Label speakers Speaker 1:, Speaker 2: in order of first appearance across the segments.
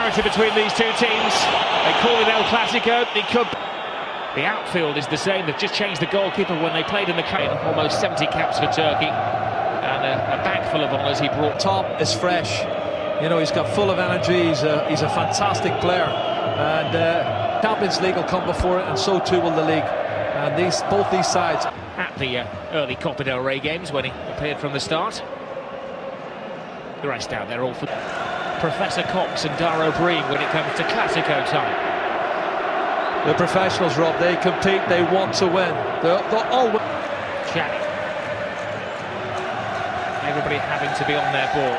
Speaker 1: disparity between these two teams. They call it El Clasico. It could. The outfield is the same. They've just changed the goalkeeper when they played in the cup. Almost 70 caps for Turkey, and a bag full of honours he brought.
Speaker 2: Top is fresh. You know, he's got full of energy. He's a fantastic player, and Champions League will come before it, and so too will the league. And both these sides
Speaker 1: at the early Copa del Rey games when he appeared from the start. The rest out there all for Professor Cox and Daro Breen when it comes to Clasico time.
Speaker 2: The professionals, Rob, they compete, they want to win. They'll all win.
Speaker 1: Xavi. Everybody having to be on their ball.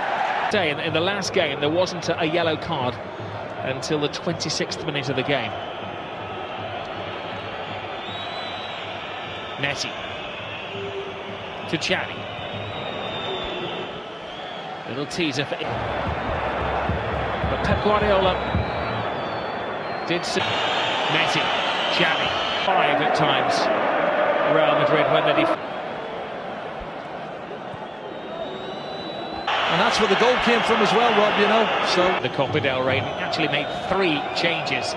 Speaker 1: In the last game, there wasn't a yellow card until the 26th minute of the game. Messi. To Xavi. Little teaser for... But Pep Guardiola did... Messi, Xavi, 5 at times. Real Madrid when they
Speaker 2: and that's where the goal came from as well, Rob, you know. So
Speaker 1: the Copa del Rey actually made 3 changes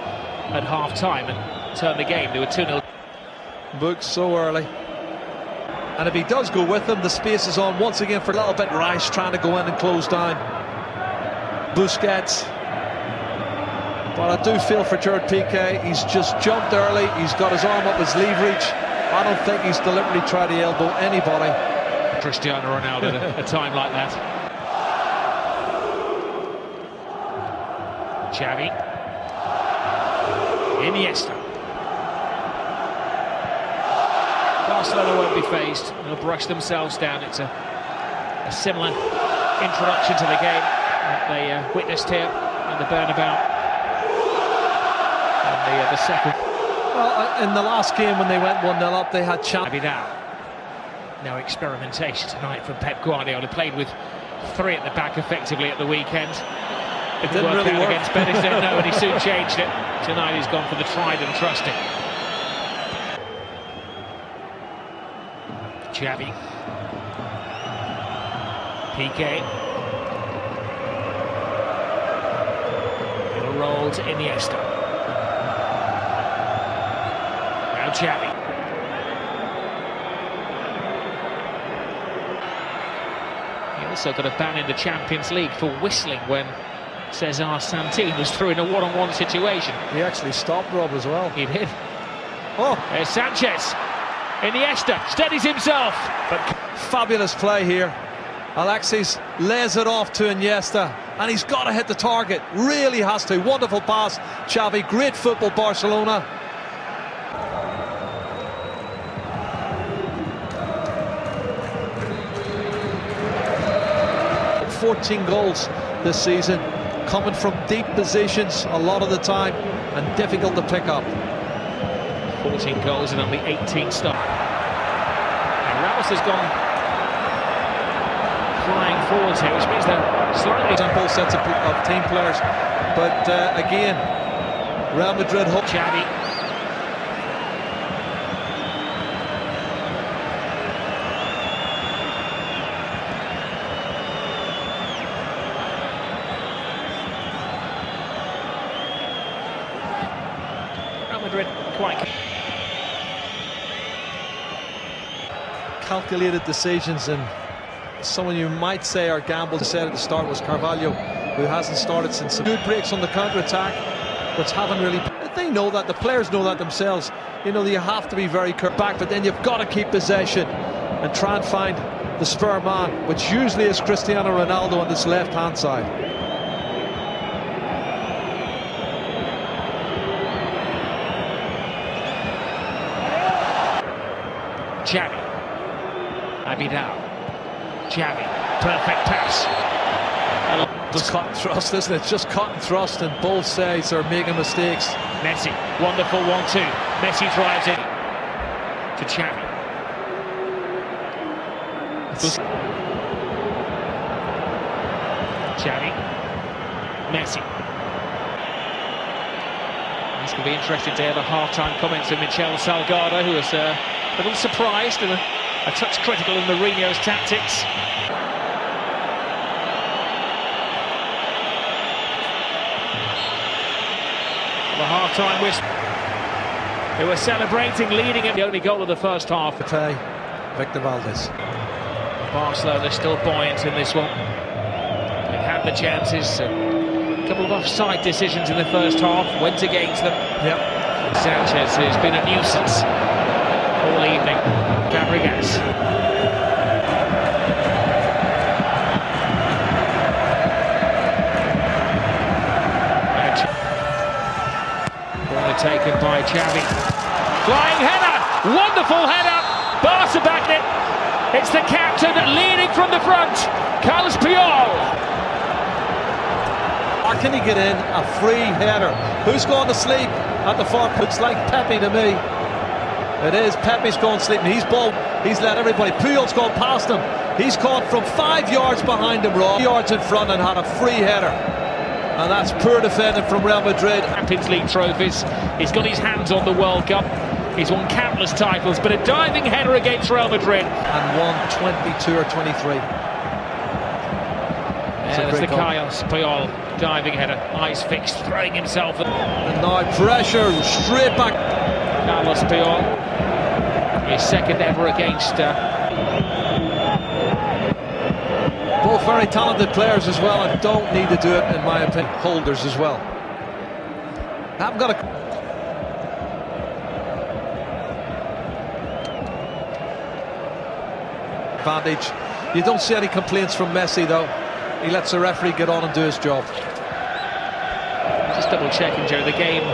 Speaker 1: at half-time and turned the game. They were 2-0.
Speaker 2: Booked so early. And if he does go with them, the space is on once again for a little bit. Rice trying to go in and close down. Busquets. But I do feel for Gerard Piqué. He's just jumped early. He's got his arm up his leverage. I don't think he's deliberately tried to elbow anybody.
Speaker 1: Cristiano Ronaldo at a time like that. Xavi. Iniesta. Barcelona won't be phased. They'll brush themselves down. It's a similar introduction to the game that they witnessed here in the Bernabeu. The second.
Speaker 2: Well, in the last game when they went 1-0 up, they had
Speaker 1: Abidal. No experimentation tonight from Pep Guardiola. Played with 3 at the back effectively at the weekend.
Speaker 2: It didn't really work
Speaker 1: against Betis. No, and he soon changed it. Tonight he's gone for the tried and trusted. Xavi. Piqué. It'll roll to Iniesta. Xavi. He also got a ban in the Champions League for whistling when Cesar Santin was through in a one-on-one situation.
Speaker 2: He actually stopped Rob as well.
Speaker 1: He did.
Speaker 2: Oh,
Speaker 1: there's Sanchez. Iniesta steadies himself. But
Speaker 2: fabulous play here. Alexis lays it off to Iniesta, and he's got to hit the target. Really has to. Wonderful pass, Xavi. Great football, Barcelona. 14 goals this season, coming from deep positions a lot of the time and difficult to pick up.
Speaker 1: 14 goals and only 18 starts. And Ramos has gone flying forwards here, which means they're slightly
Speaker 2: on both sets of team players. But again, Real Madrid hope.
Speaker 1: Xavi. Madrid quite
Speaker 2: calculated decisions, and someone you might say our gamble said at the start was Carvalho, who hasn't started since. Good breaks on the counter-attack, which haven't really. They know that, the players know that themselves. You know, you have to be very back, but then you've got to keep possession and try and find the spur man, which usually is Cristiano Ronaldo on this left-hand side.
Speaker 1: Xavi. Abidal. Xavi. Perfect pass.
Speaker 2: Just cut and thrust, isn't it? Just cut and thrust, and both sides are making mistakes.
Speaker 1: Messi. Wonderful 1-2. Messi drives in to Xavi. Xavi. Messi. This will be interesting to hear the half-time comments of Michel Salgado, who was a little surprised and a touch critical of Mourinho's tactics. The half-time whistle. They were celebrating, leading at the only goal of the first half.
Speaker 2: Victor Valdez.
Speaker 1: Barcelona still buoyant in this one. They've had the chances. A couple of offside decisions in the first half went against them.
Speaker 2: Yep.
Speaker 1: Sanchez, who's been a nuisance all evening. Fabregas. Corner taken by Xavi. Flying header! Wonderful header! Barca back it. It's the captain leading from the front. Carlos Puyol.
Speaker 2: Or can he get in a free header? Who's going to sleep at the far? Looks like Pepe to me. It is. Pepe's going to sleep. And he's let everybody. Puyol's gone past him. He's caught from 5 yards behind him, Rob. 3 yards in front and had a free header. And that's poor defending from Real Madrid.
Speaker 1: Champions League trophies. He's got his hands on the World Cup. He's won countless titles, but a diving header against Real Madrid.
Speaker 2: And won 22 or 23.
Speaker 1: Yeah, that's the chaos. Puyol, diving header, eyes fixed, throwing himself.
Speaker 2: And now pressure, straight back.
Speaker 1: Carlos Puyol, his second ever against.
Speaker 2: Both very talented players as well, and don't need to do it, in my opinion. Holders as well. Haven't got a. Advantage. You don't see any complaints from Messi though. He lets the referee get on and do his job.
Speaker 1: Just double checking, Joe. The game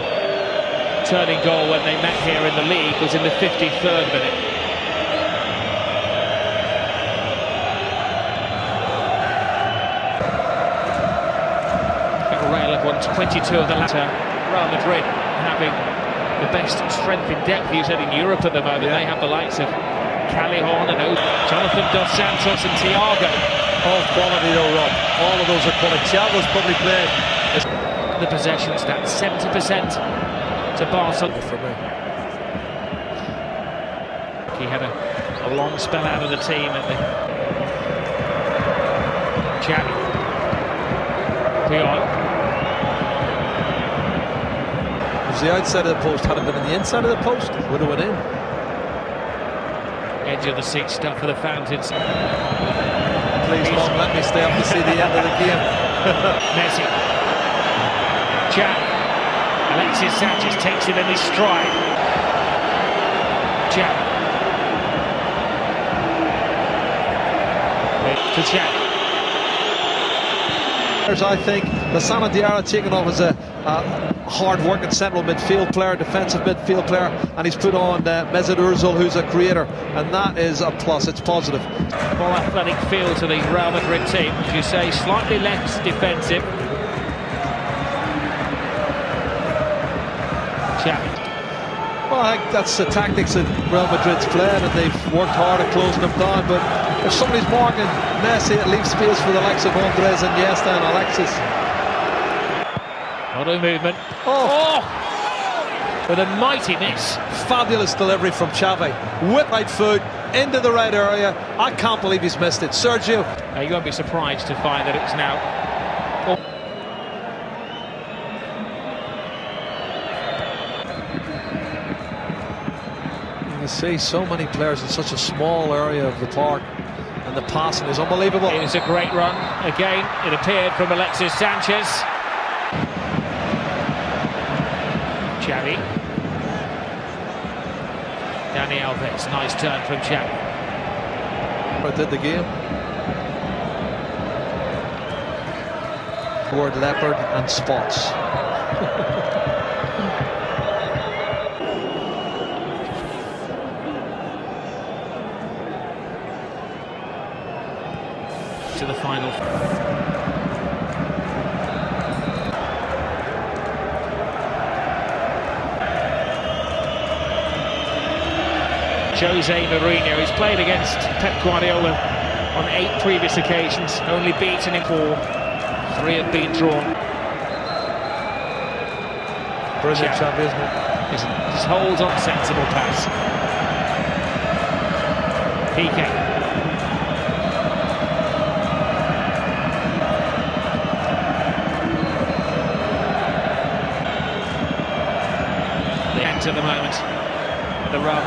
Speaker 1: turning goal when they met here in the league was in the 53rd minute. Real have won 22 of the latter. Real Madrid having the best strength in depth, you said, in Europe at the moment. Yeah. They have the likes of Callejon and Jonathan Dos Santos and Thiago.
Speaker 2: All quality though, Rob. All of those are quality. Thiago's probably played.
Speaker 1: The possession stats 70% to Barcelona.
Speaker 2: For me.
Speaker 1: He had a long spell out of the team at the Xavi. Puyol.
Speaker 2: It was the outside of the post. Had it been in the inside of the post, would have went in.
Speaker 1: Edge of the seat stuff for the fountains.
Speaker 2: Please, Mom, let me stay up to see the end of the game.
Speaker 1: Messi. Xavi. Alexis Sanchez takes it in his stride. Xavi. To Xavi.
Speaker 2: I think Lassana Diarra taken off as a hard-working central midfield player, defensive midfield player, and he's put on Mesut Ozil, who's a creator, and that is a plus. It's positive.
Speaker 1: More athletic feel to the Real Madrid team, as you say, slightly less defensive. Xavi.
Speaker 2: Well, I think that's the tactics that Real Madrid's played, and they've worked hard at closing them down, but if somebody's marking Messi, it leaves space for the likes of Andres and Iniesta and Alexis.
Speaker 1: Auto movement.
Speaker 2: Oh!
Speaker 1: With a mighty miss.
Speaker 2: Fabulous delivery from Xavi. Whip right foot into the right area. I can't believe he's missed it. Sergio.
Speaker 1: You won't be surprised to find that it's now.
Speaker 2: You see so many players in such a small area of the park, and the passing is unbelievable.
Speaker 1: It was a great run. Again, it appeared from Alexis Sanchez. Xavi. Dani Alves, nice turn from Xavi.
Speaker 2: What did the game? Word leopard and spots.
Speaker 1: To the final. Jose Mourinho, he's played against Pep Guardiola on 8 previous occasions, only beaten in 4. 3 have been drawn.
Speaker 2: Brilliant Xavi, isn't it?
Speaker 1: Just holds on, sensible pass. Piqué. at the moment. The Real Madrid